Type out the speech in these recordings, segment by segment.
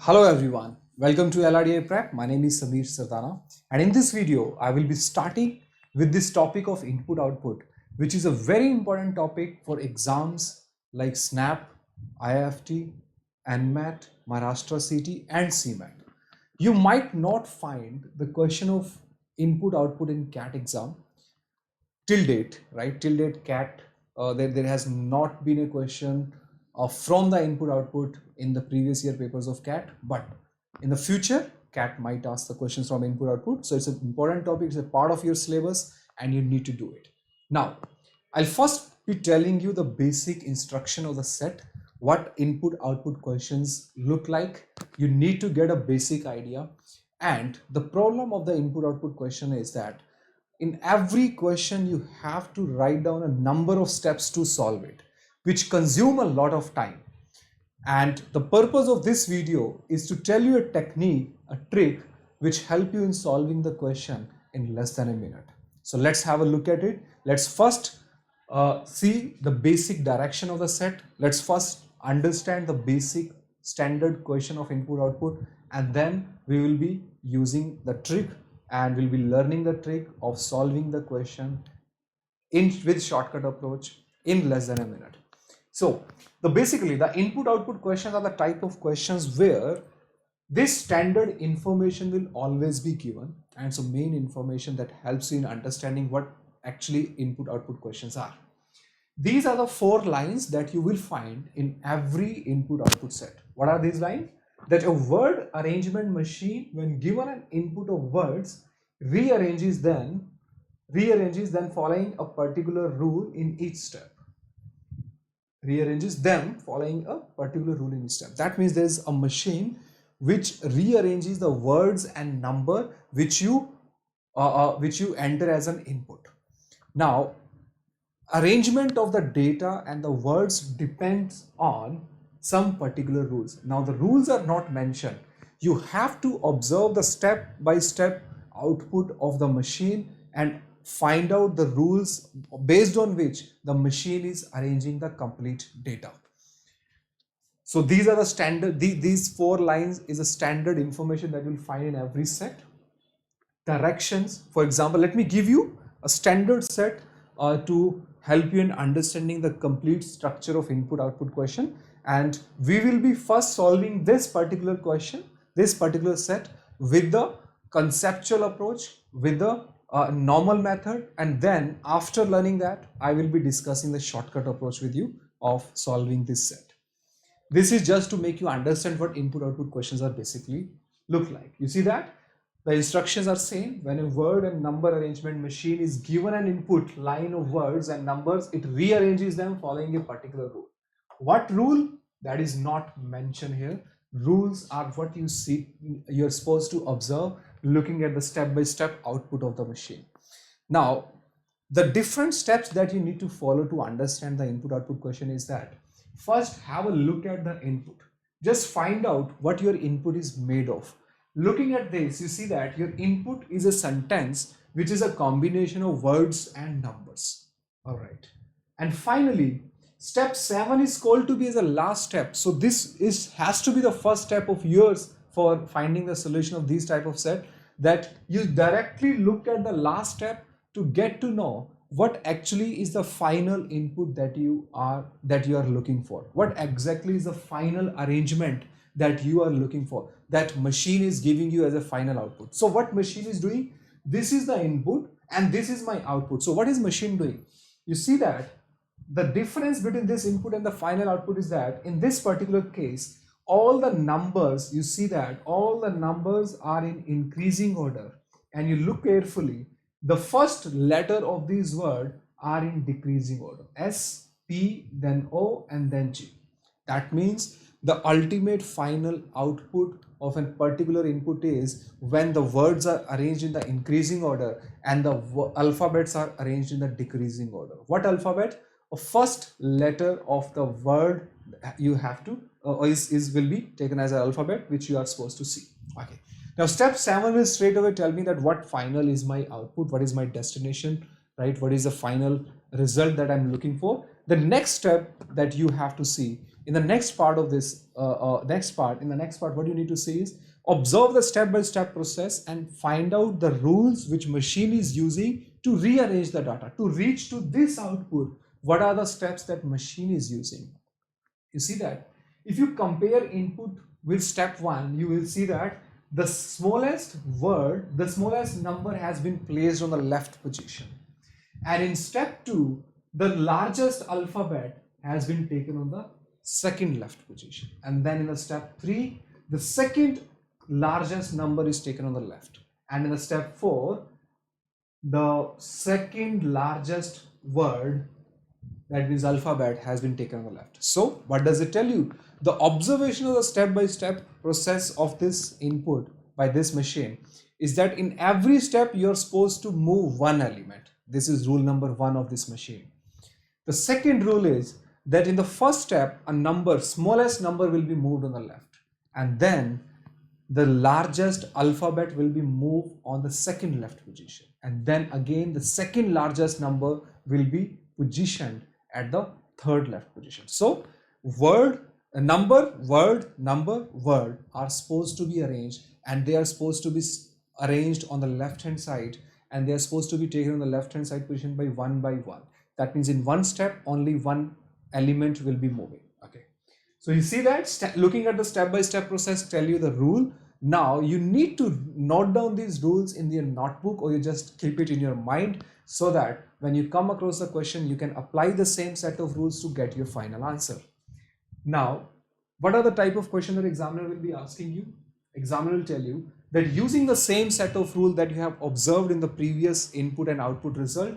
Hello everyone, welcome to LRDIPrep. My name is Samir Sardana, and in this video I will be starting with this topic of input output, which is a very important topic for exams like SNAP, IIFT, MAT, MAH-CET and CMAT. You might not find the question of input output in CAT exam till date, right? Till date CAT, there has not been a question from the input output in the previous year papers of CAT, but in the future CAT might ask the questions from input output. So it's an important topic, it's a part of your syllabus and you need to do it. Now I'll first be telling you the basic instruction of the set, what input output questions look like. You need to get a basic idea, and the problem of the input output question is that in every question you have to write down a number of steps to solve it, which consume a lot of time. And the purpose of this video is to tell you a technique, a trick, which help you in solving the question in less than a minute. So let's have a look at it. Let's first see the basic direction of the set. Let's first understand the basic standard question of input output, and then we will be using the trick and we'll be learning the trick of solving the question with shortcut approach in less than a minute. So basically the input output questions are the type of questions where this standard information will always be given, and so main information that helps you in understanding what actually input output questions are. These are the 4 lines that you will find in every input output set. What are these lines? That a word arrangement machine, when given an input of words, rearranges them following a particular rule in each step. Rearranges them following a particular rule in each step. That means there is a machine which rearranges the words and number which you enter as an input. Now, arrangement of the data and the words depends on some particular rules. Now the rules are not mentioned. You have to observe the step-by-step output of the machine and find out the rules based on which the machine is arranging the complete data. So these are the standard, these 4 lines is a standard information that you'll find in every set. Directions, for example, let me give you a standard set to help you in understanding the complete structure of input output question, and we will be first solving this particular question, this particular set, with the conceptual approach, with the normal method, and then after learning that I will be discussing the shortcut approach with you of solving this set. This is just to make you understand what input output questions are basically look like. You see that the instructions are same. When a word and number arrangement machine is given an input line of words and numbers, it rearranges them following a particular rule. What rule? That is not mentioned here. Rules are what you see, you're supposed to observe looking at the step-by-step output of the machine. Now, the different steps that you need to follow to understand the input output question is that first have a look at the input. Just find out what your input is made of. Looking at this, you see that your input is a sentence which is a combination of words and numbers. All right. And finally, step 7 is called to be as a last step. So this has to be the first step of yours for finding the solution of these type of set, that you directly look at the last step to get to know what actually is the final input that you are looking for. What exactly is the final arrangement that you are looking for, that machine is giving you as a final output. So what machine is doing? This is the input and this is my output. So what is machine doing? You see that the difference between this input and the final output is that in this particular case, all the numbers, you see that all the numbers are in increasing order, and you look carefully, the first letter of these words are in decreasing order. S, P, then O, and then G. That means the ultimate final output of a particular input is when the words are arranged in the increasing order and the alphabets are arranged in the decreasing order. What alphabet? A first letter of the word you have to will be taken as an alphabet which you are supposed to see. Okay. Now step 7 will straight away tell me that what final is my output, what is my destination, right? What is the final result that I'm looking for? The next step that you have to see In the next part of this, in the next part, what you need to see is observe the step-by-step process and find out the rules which machine is using to rearrange the data. To reach to this output, what are the steps that machine is using? You see that if you compare input with step 1, you will see that the smallest word, the smallest number has been placed on the left position. And in step 2, the largest alphabet has been taken on the second left position. And then in the step 3, the second largest number is taken on the left. And in the step 4, the second largest word, that means alphabet, has been taken on the left. So what does it tell you? The observation of the step-by-step process of this input by this machine is that in every step you're supposed to move one element. This is rule number 1 of this machine. The second rule is that in the first step, a number, smallest number will be moved on the left, and then the largest alphabet will be moved on the second left position, and then again the second largest number will be positioned at the third left position. So word, number, word are supposed to be arranged, and they are supposed to be arranged on the left hand side, and they are supposed to be taken on the left hand side position by one. That means in one step only one element will be moving. Okay, so you see that looking at the step-by-step process tell you the rule. Now you need to note down these rules in your notebook, or you just keep it in your mind, so that when you come across the question you can apply the same set of rules to get your final answer. Now, what are the type of question that examiner will be asking you? Examiner will tell you that using the same set of rules that you have observed in the previous input and output result,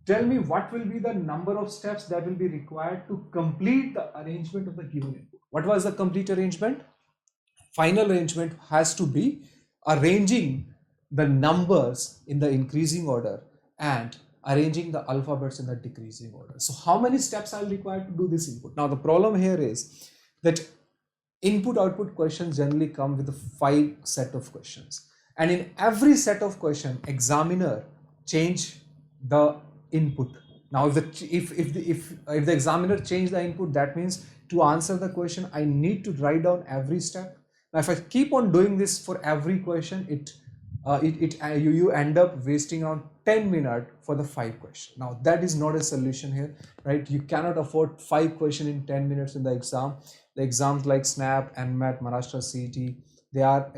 tell me what will be the number of steps that will be required to complete the arrangement of the given input. What was the complete arrangement? Final arrangement has to be arranging the numbers in the increasing order and arranging the alphabets in the decreasing order. So how many steps are required to do this input? Now the problem here is that input output questions generally come with a 5 set of questions, and in every set of question examiner change the input. Now if the examiner change the input, that means to answer the question I need to write down every step. Now if I keep on doing this for every question, you end up wasting around 10 minutes for the 5 questions. Now that is not a solution here, right? You cannot afford 5 questions in 10 minutes in the exam. The exams like SNAP, MAT, Maharashtra CET, they are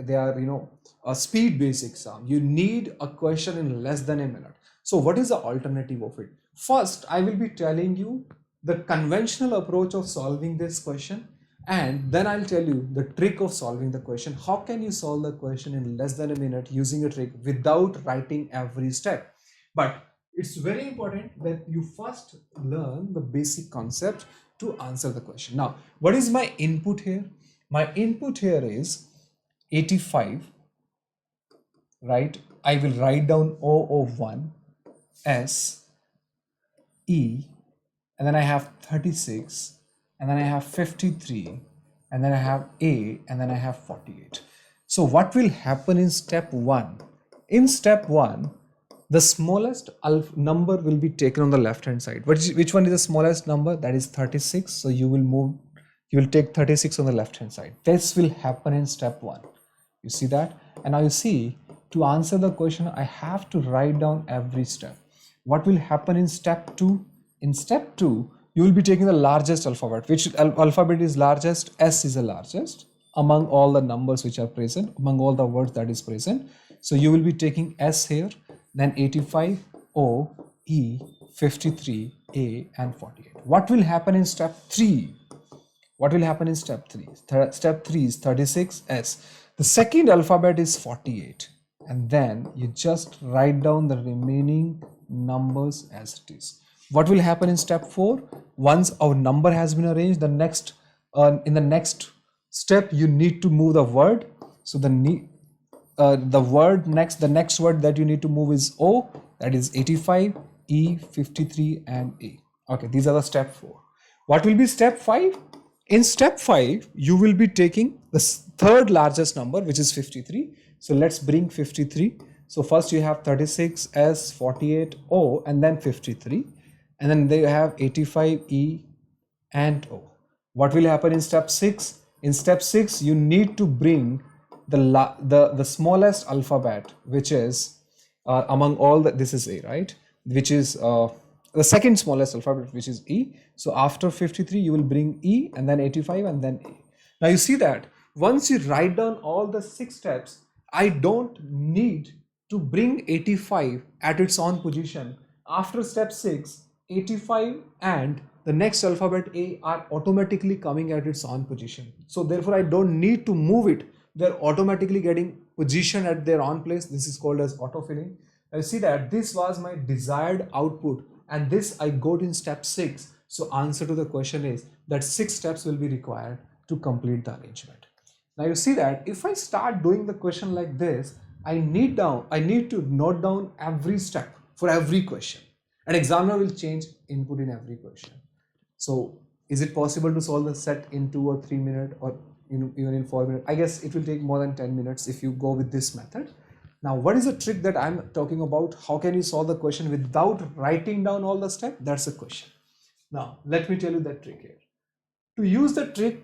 a speed based exam. You need a question in less than a minute. So what is the alternative of it? First, I will be telling you the conventional approach of solving this question, and then I'll tell you the trick of solving the question. How can you solve the question in less than a minute using a trick without writing every step? But it's very important that you first learn the basic concept to answer the question. Now, what is my input here? My input here is 85, right? I will write down O of 1, S, E, and then I have 36, and then I have 53, and then I have A, and then I have 48. So what will happen in step 1? In step 1, the smallest number will be taken on the left hand side. Which one is the smallest number? That is 36. So you will take 36 on the left hand side. This will happen in step 1. You see that? And now you see, to answer the question, I have to write down every step. What will happen in step 2? In step 2, you will be taking the largest alphabet. Which alphabet is largest? S is the largest among all the numbers which are present, among all the words that is present. So you will be taking S here, then 85, O, E, 53, A, and 48. What will happen in step 3? What will happen in step 3? Step 3 is 36, S. The second alphabet is 48. And then you just write down the remaining numbers as it is. What will happen in step 4? Once our number has been arranged, in the next step you need to move the word. So the next word that you need to move is O, that is 85, E, 53, and A. Okay, these are the step 4. What will be step 5? In step 5, you will be taking the third largest number, which is 53. So let's bring 53. So first you have 36, S, 48, O, and then 53. And then they have 85, E, and O. What will happen in step 6? In step 6, you need to bring the smallest alphabet, which is among all the, this is A, right? Which is the second smallest alphabet, which is E. So after 53, you will bring E, and then 85, and then A. Now you see that once you write down all the 6 steps, I don't need to bring 85 at its own position. After step 6, 85 and the next alphabet A are automatically coming at its own position. So therefore I don't need to move it. They're automatically getting position at their own place. This is called as autofilling. I see that this was my desired output, and this I got in step 6. So answer to the question is that 6 steps will be required to complete the arrangement. Now you see that if I start doing the question like this, I need to note down every step for every question. An examiner will change input in every question. So is it possible to solve the set in 2 or 3 minutes, or even in 4 minutes? I guess it will take more than 10 minutes if you go with this method. Now, what is the trick that I'm talking about? How can you solve the question without writing down all the steps? That's the question. Now, let me tell you that trick here. To use the trick,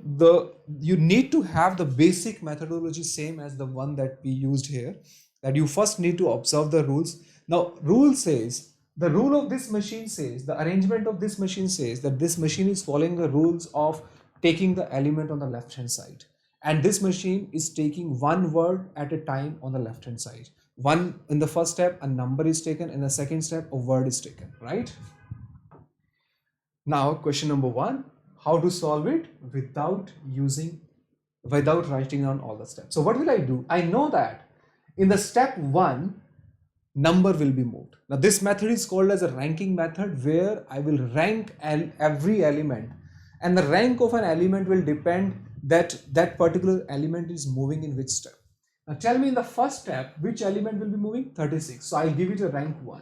you need to have the basic methodology same as the one that we used here. That you first need to observe the rules. Now, the rule of this machine says, the arrangement of this machine says that this machine is following the rules of taking the element on the left hand side. And this machine is taking one word at a time on the left hand side. One in the first step, a number is taken. In the second step, a word is taken, right? Now, question number 1, how to solve it without writing down all the steps. So what will I do? I know that in the step 1, number will be moved. Now this method is called as a ranking method, where I will rank every element, and the rank of an element will depend that particular element is moving in which step. Now tell me, in the first step, which element will be moving? 36. So I'll give it a rank 1.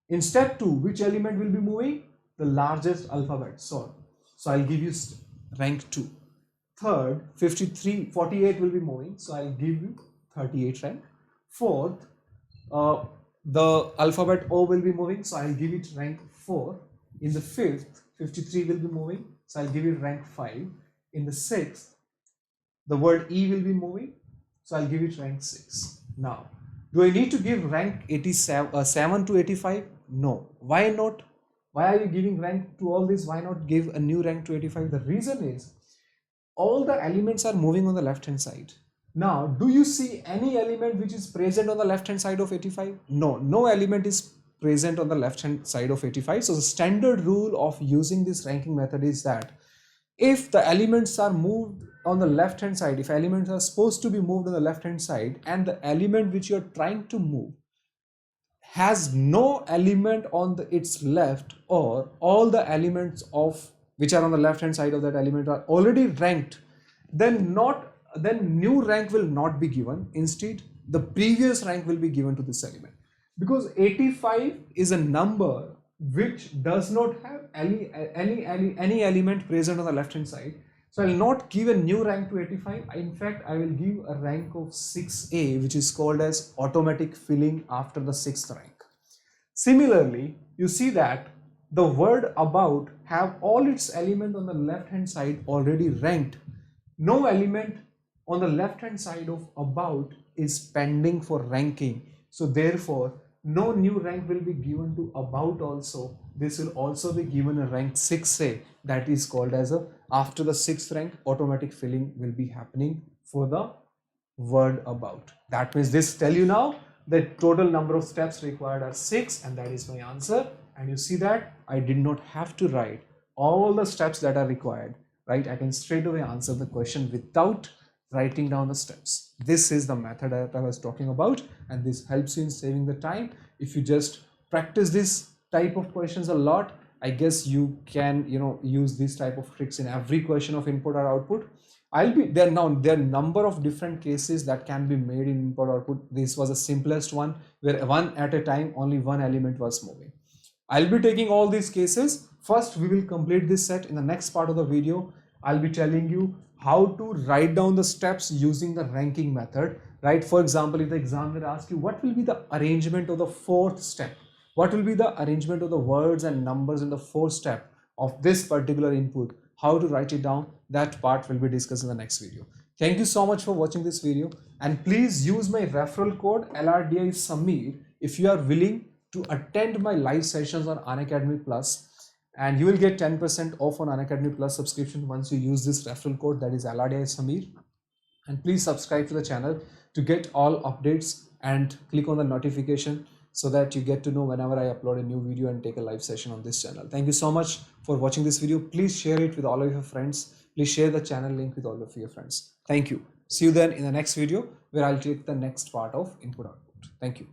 In step 2, which element will be moving? The largest alphabet. So I'll give you rank 2. Third, 48 will be moving. So I'll give you 38 rank. Fourth, the alphabet O will be moving. So I'll give it rank 4. In the fifth, 53 will be moving. So I'll give it rank 5. In the sixth, the word E will be moving. So I'll give it rank 6. Now, do I need to give rank 7 to 85? No. Why not? Why are you giving rank to all this? Why not give a new rank to 85? The reason is, all the elements are moving on the left hand side. Now, do you see any element which is present on the left hand side of 85? No element is present on the left hand side of 85. So the standard rule of using this ranking method is that if the elements are moved on the left hand side, if elements are supposed to be moved on the left hand side, and the element which you're trying to move has no element on its left, or all the elements which are on the left hand side of that element are already ranked, then new rank will not be given. Instead, the previous rank will be given to this element, because 85 is a number which does not have any element present on the left hand side. So I will not give a new rank to 85. In fact, I will give a rank of 6A, which is called as automatic filling after the 6th rank. Similarly, you see that the word about have all its element on the left hand side already ranked. No element on the left hand side of about is pending for ranking. So therefore, no new rank will be given to about also. This will also be given a rank 6A, that is called as after the 6th rank, automatic filling will be happening for the word about. That means this tell you now the total number of steps required are 6, and that is my answer. And you see that I did not have to write all the steps that are required, right? I can straight away answer the question without writing down the steps. This is the method that I was talking about, and this helps you in saving the time. If you just practice this type of questions a lot, I guess you can use this type of tricks in every question of input or output. There are number of different cases that can be made in input or output. This was the simplest one, where one at a time only one element was moving. I'll be taking all these cases. First, we will complete this set. In the next part of the video, I'll be telling you how to write down the steps using the ranking method, right? For example, if the examiner asks you what will be the arrangement of the 4th step, what will be the arrangement of the words and numbers in the 4th step of this particular input, how to write it down, that part will be discussed in the next video. Thank you so much for watching this video, and please use my referral code LRDI Samir if you are willing to attend my live sessions on Unacademy Plus, and you will get 10% off on Unacademy Plus subscription once you use this referral code, that is LRDI Samir. And please subscribe to the channel to get all updates and click on the notification so that you get to know whenever I upload a new video and take a live session on this channel. Thank you so much for watching this video. Please share it with all of your friends. Please share the channel link with all of your friends. Thank you. See you then in the next video where I'll take the next part of input output. Thank you.